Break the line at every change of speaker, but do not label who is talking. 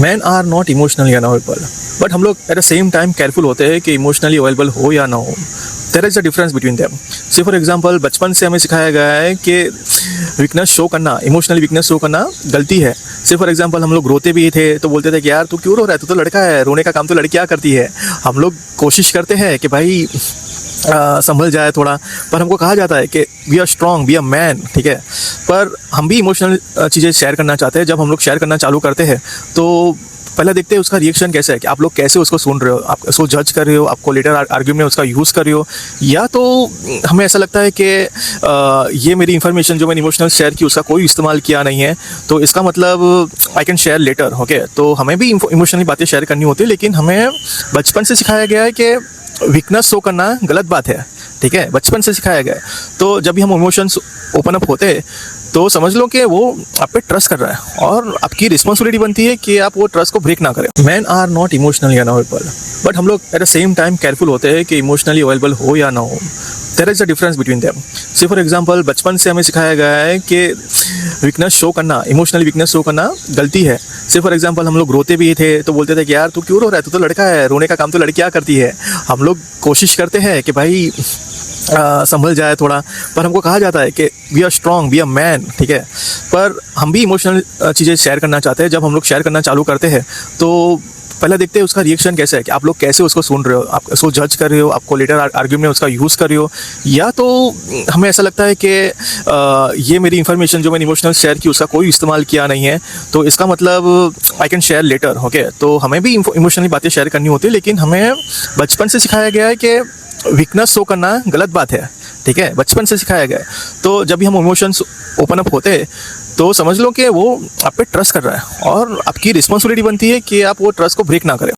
Man are not emotionally unavailable, but हम लोग at the same time careful होते हैं कि इमोशनली अवेलेबल हो या ना हो। There is a difference between them. Say for example बचपन से हमें सिखाया गया है कि वीकनेस शो करना, इमोशनली वीकनेस शो करना गलती है। से फॉर एग्जांपल हम लोग रोते भी थे तो बोलते थे कि यार तू क्यों रो रहा है, तू तो लड़का है, रोने का काम तो लड़कियां करती है। हम लोग कोशिश करते हैं कि भाई संभल जाए थोड़ा, पर हमको कहा जाता है कि we are strong, we are men, ठीक है। पर हम भी इमोशनल चीज़ें शेयर करना चाहते हैं। जब हम लोग शेयर करना चालू करते हैं तो पहले देखते हैं उसका रिएक्शन कैसा है, कि आप लोग कैसे उसको सुन रहे हो, आप उसको जज कर रहे हो, आपको लेटर आर्ग्यूमेंट में उसका यूज़ कर रहे हो, या तो हमें ऐसा लगता है कि ये मेरी इन्फॉर्मेशन जो मैंने इमोशनल शेयर की उसका कोई इस्तेमाल किया नहीं है, तो इसका मतलब I can share later. Okay, तो हमें भी इमोशनली बातें शेयर करनी होती है, लेकिन हमें बचपन से सिखाया गया है कि वीकनेस शो करना गलत बात है, ठीक है, बचपन से सिखाया गया है। तो जब भी हम इमोशंस ओपन अप होते हैं तो समझ लो कि वो आप पे ट्रस्ट कर रहा है, और आपकी रिस्पॉन्सिबिलिटी बनती है कि आप वो ट्रस्ट को ब्रेक ना करें। Men are not emotionally unavailable, but हम लोग at the same time careful होते हैं कि इमोशनली अवेलेबल हो या ना हो। There is a difference between them. Say for example बचपन से हमें सिखाया गया है कि वीकनेस शो करना, इमोशनली वीकनेस शो करना गलती है। से फॉर एग्जांपल हम लोग रोते भी थे तो बोलते थे कि यार तू क्यों रो रहा है, तू तो लड़का है, रोने का काम तो लड़कियां करती है। हम लोग कोशिश करते हैं कि भाई संभल जाए थोड़ा, पर हमको कहा जाता है कि we are strong, we are men, ठीक है। पर हम भी इमोशनल चीज़ें शेयर करना चाहते हैं। जब हम लोग शेयर करना चालू करते हैं तो पहले देखते हैं उसका रिएक्शन कैसा है, कि आप लोग कैसे उसको सुन रहे हो, आप उसको जज कर रहे हो, आपको लेटर आर्ग्यूमेंट में उसका यूज़ कर रहे हो, या तो हमें ऐसा लगता है कि ये मेरी इन्फॉर्मेशन जो मैंने इमोशनल शेयर की उसका कोई इस्तेमाल किया नहीं है, तो इसका मतलब I can share later. Okay, तो हमें भी इमोशनली बातें शेयर करनी होती है, लेकिन हमें बचपन से सिखाया गया है कि वीकनेस शो करना गलत बात है, ठीक है, बचपन से सिखाया गया है। तो जब भी हम इमोशंस ओपन अप होते हैं तो समझ लो कि वो आप पे ट्रस्ट कर रहा है, और आपकी रिस्पॉन्सिबिलिटी बनती है कि आप वो ट्रस्ट को ब्रेक ना करें।